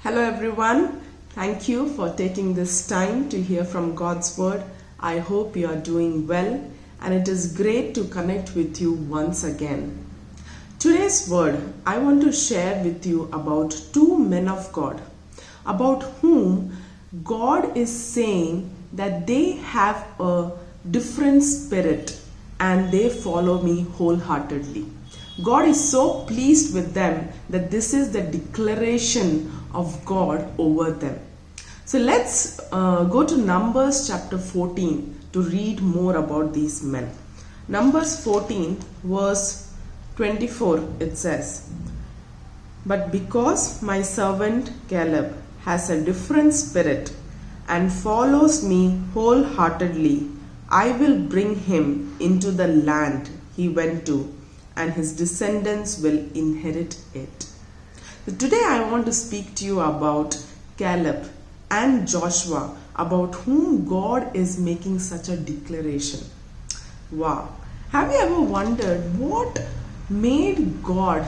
Hello everyone. Thank you for taking this time to hear from God's word. I hope you are doing well and it is great to connect with you once again. Today's word I want to share with you about two men of God, about whom God is saying that they have a different spirit and they follow me wholeheartedly. God is so pleased with them that this is the declaration of God over them. So let's go to Numbers chapter 14 to read more about these men. Numbers 14 verse 24, it says, "But because my servant Caleb has a different spirit and follows me wholeheartedly, I will bring him into the land he went to, and his descendants will inherit it." So today I want to speak to you about Caleb and Joshua, about whom God is making such a declaration. Wow. Have you ever wondered what made God,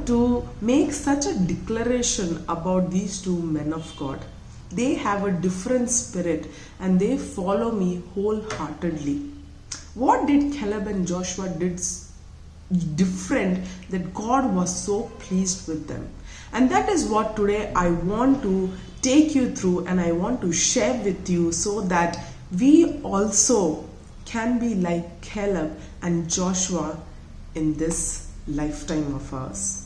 to make such a declaration about these two men of God? They have a different spirit and they follow me wholeheartedly. What did Caleb and Joshua did different that God was so pleased with them? And that is what today I want to take you through and I want to share with you, so that we also can be like Caleb and Joshua in this lifetime of ours.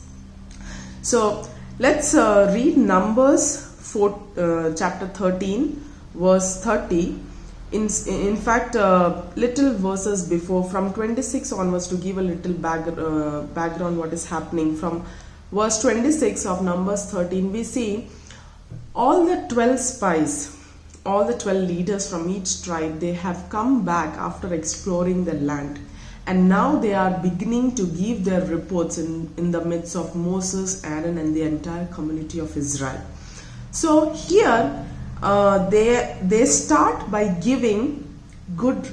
So let's read Numbers chapter 13 verse 30. In fact, little verses before, from 26 onwards, to give a little background what is happening. From verse 26 of Numbers 13, we see all the 12 spies, all the 12 leaders from each tribe, they have come back after exploring the land. And now they are beginning to give their reports in the midst of Moses, Aaron, and the entire community of Israel. So here, they start by giving good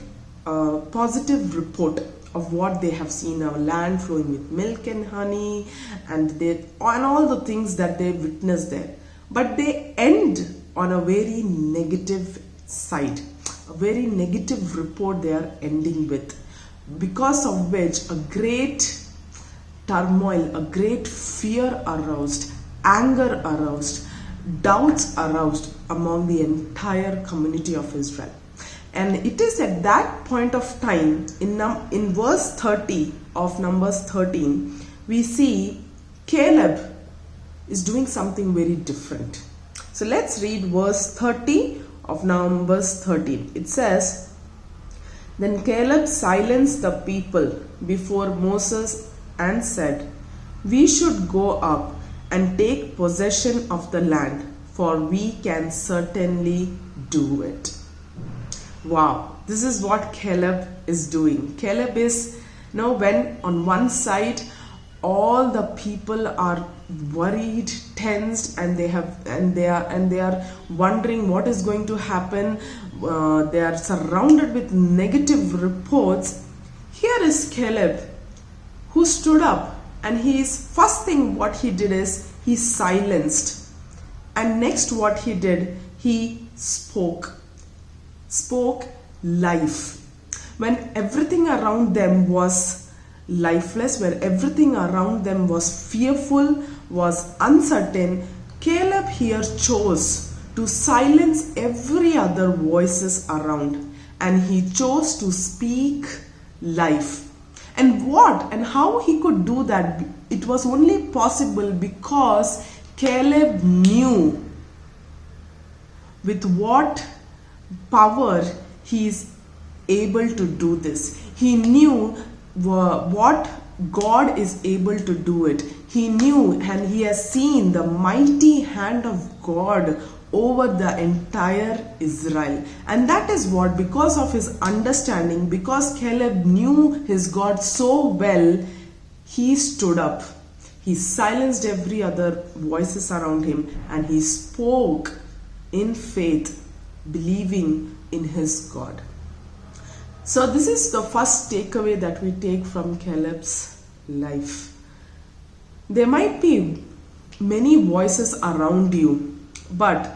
positive report of what they have seen, our land flowing with milk and honey, and all the things that they witnessed there. But they end on a very negative side, a very negative report they are ending with, because of which a great turmoil, a great fear aroused, anger aroused, doubts aroused among the entire community of Israel. And it is at that point of time, in verse 30 of Numbers 13, we see Caleb is doing something very different. So let's read verse 30 of Numbers 13. It says, "Then Caleb silenced the people before Moses and said, 'We should go up and take possession of the land, for we can certainly do it.'" Wow, this is what Caleb is doing. Caleb is when on one side all the people are worried, tensed, and they are wondering what is going to happen. They are surrounded with negative reports. Here is Caleb, who stood up, and first thing what he did is he silenced, and next what he did, he spoke life. When everything around them was lifeless, where everything around them was fearful, was uncertain, Caleb here chose to silence every other voices around, and he chose to speak life. And how he could do that? It was only possible because Caleb knew with what power he is able to do this. He knew what God is able to do it. He knew and he has seen the mighty hand of God over the entire Israel. And that is what, because of his understanding, because Caleb knew his God so well, he stood up. He silenced every other voices around him, and he spoke in faith, believing in his God. So this is the first takeaway that we take from Caleb's life. There might be many voices around you, but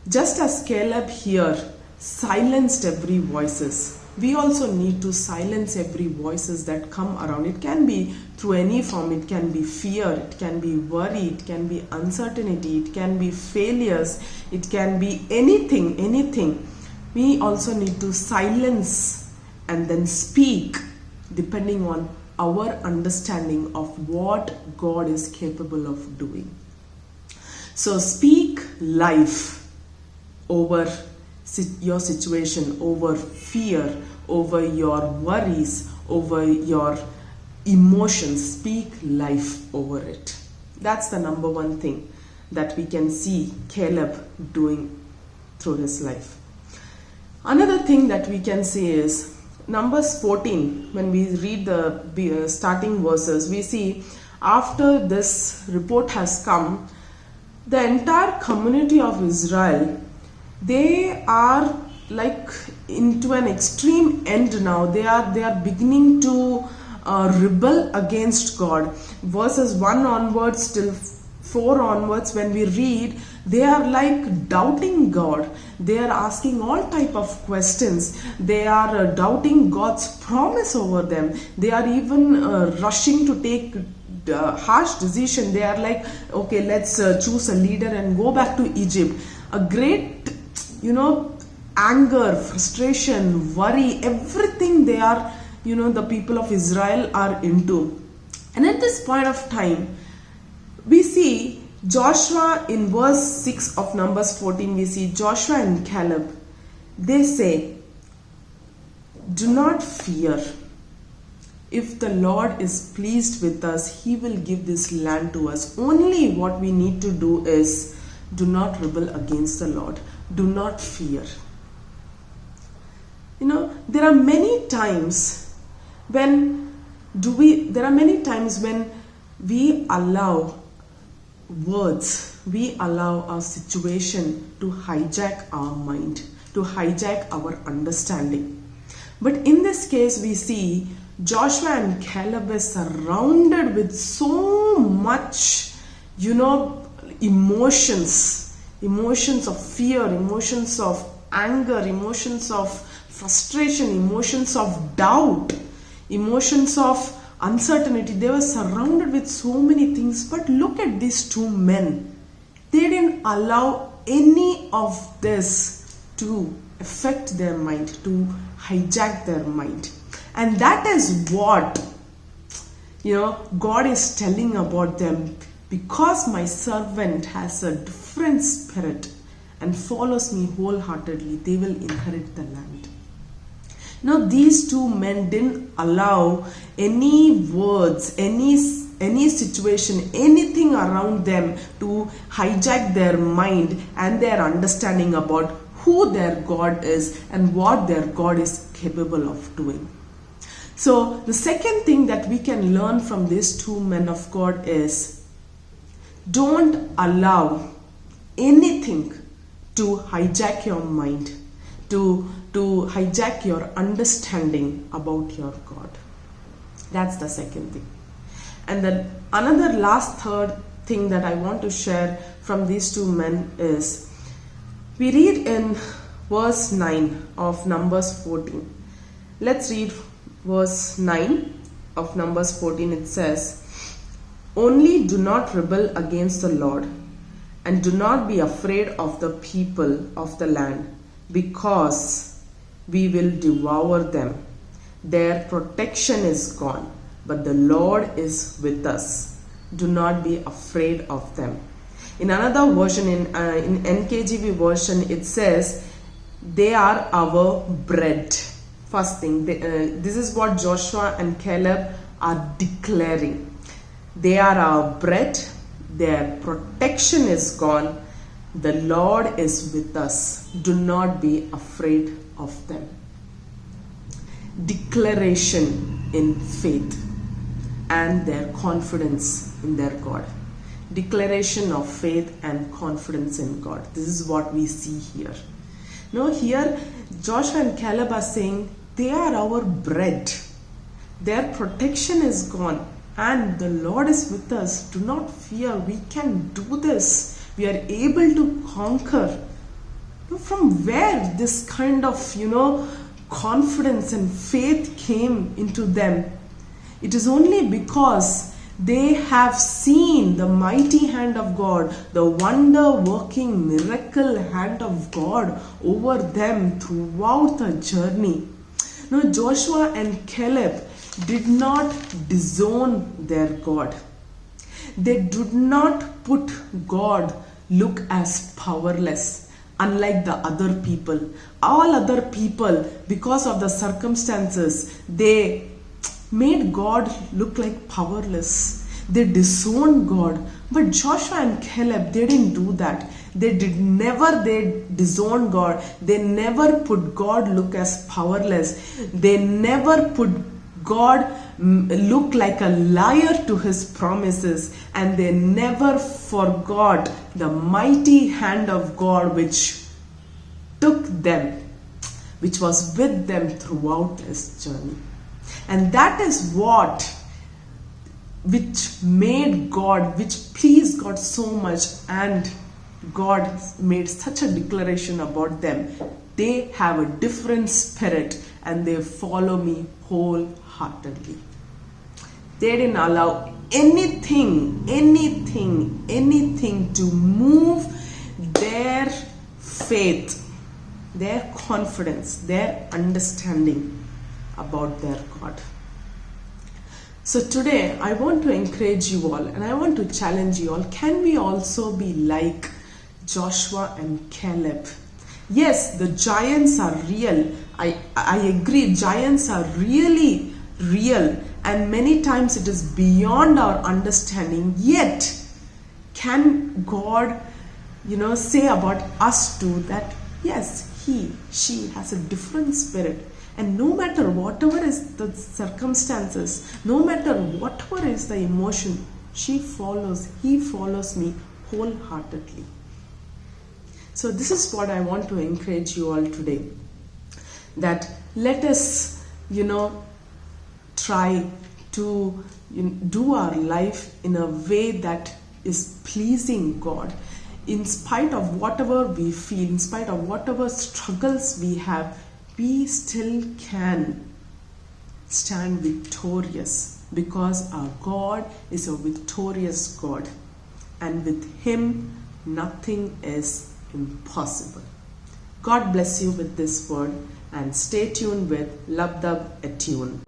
just as Caleb here silenced every voices, we also need to silence every voices that come around. It can be through any form. It can be fear, it can be worry, it can be uncertainty, it can be failures, it can be anything. We also need to silence and then speak depending on our understanding of what God is capable of doing. So speak life over your situation, over fear, over your worries, over your emotions. Speak life over it. That's the number one thing that we can see Caleb doing through his life. Another thing that we can see is Numbers 14. When we read the starting verses, we see after this report has come, the entire community of Israel, they are like into an extreme end now. They are beginning to rebel against God. Verses 1 onwards till 4 onwards, when we read, they are like doubting God. They are asking all type of questions. They are doubting God's promise over them. They are even rushing to take harsh decision. They are like, okay, let's choose a leader and go back to Egypt. A great, anger, frustration, worry, everything they are, the people of Israel are into. And at this point of time, we see Joshua in verse 6 of Numbers 14, we see Joshua and Caleb. They say, do not fear. If the Lord is pleased with us, He will give this land to us. Only what we need to do is do not rebel against the Lord. Do not fear. There are many times when we allow words, we allow our situation to hijack our mind, to hijack our understanding. But in this case, we see Joshua and Caleb were surrounded with so much, emotions of fear, emotions of anger, emotions of frustration, emotions of doubt, emotions of uncertainty. They were surrounded with so many things. But look at these two men. They didn't allow any of this to affect their mind, to hijack their mind. And that is what God is telling about them. Because my servant has a different spirit and follows me wholeheartedly, they will inherit the land. Now these two men didn't allow any words, any situation, anything around them to hijack their mind and their understanding about who their God is and what their God is capable of doing. So the second thing that we can learn from these two men of God is, don't allow anything to hijack your mind, to hijack your understanding about your God. That's the second thing. And then another third thing that I want to share from these two men is, we read in verse 9 of Numbers 14. Let's read verse 9 of Numbers 14. It says, only do not rebel against the Lord, and do not be afraid of the people of the land, because we will devour them. Their protection is gone, but the Lord is with us. Do not be afraid of them. In another version, in NKJV version, it says, they are our bread. First thing, this is what Joshua and Caleb are declaring. They are our bread. Their protection is gone. The Lord is with us. Do not be afraid of them. Declaration in faith and their confidence in their God. Declaration of faith and confidence in God. This is what we see here. Now here Joshua and Caleb are saying, they are our bread. Their protection is gone. and the Lord is with us. Do not fear. We can do this. We are able to conquer. From where this kind of, confidence and faith came into them? It is only because they have seen the mighty hand of God, the wonder-working miracle hand of God over them throughout the journey. Now, Joshua and Caleb did not disown their God. They did not put God look as powerless, unlike the other people. All other people, because of the circumstances, they made God look like powerless. They disowned God. But Joshua and Caleb, they didn't do that. They disowned God. They never put God look as powerless. They never put God look like a liar to his promises, and they never forgot the mighty hand of God which took them, which was with them throughout this journey. And that is which pleased God so much, and God made such a declaration about them. They have a different spirit and they follow me wholeheartedly. They didn't allow anything to move their faith, their confidence, their understanding about their God. So today I want to encourage you all, and I want to challenge you all. Can we also be like Joshua and Caleb? Yes, the giants are real. I agree, giants are really real, and many times it is beyond our understanding. Yet, can God, say about us too that yes, she has a different spirit, and no matter whatever is the circumstances, no matter whatever is the emotion, he follows me wholeheartedly. So this is what I want to encourage you all today, that let us, try to do our life in a way that is pleasing God. In spite of whatever we feel, in spite of whatever struggles we have, we still can stand victorious, because our God is a victorious God, and with Him nothing is impossible. God bless you with this word, and stay tuned with Lub Dub Attune.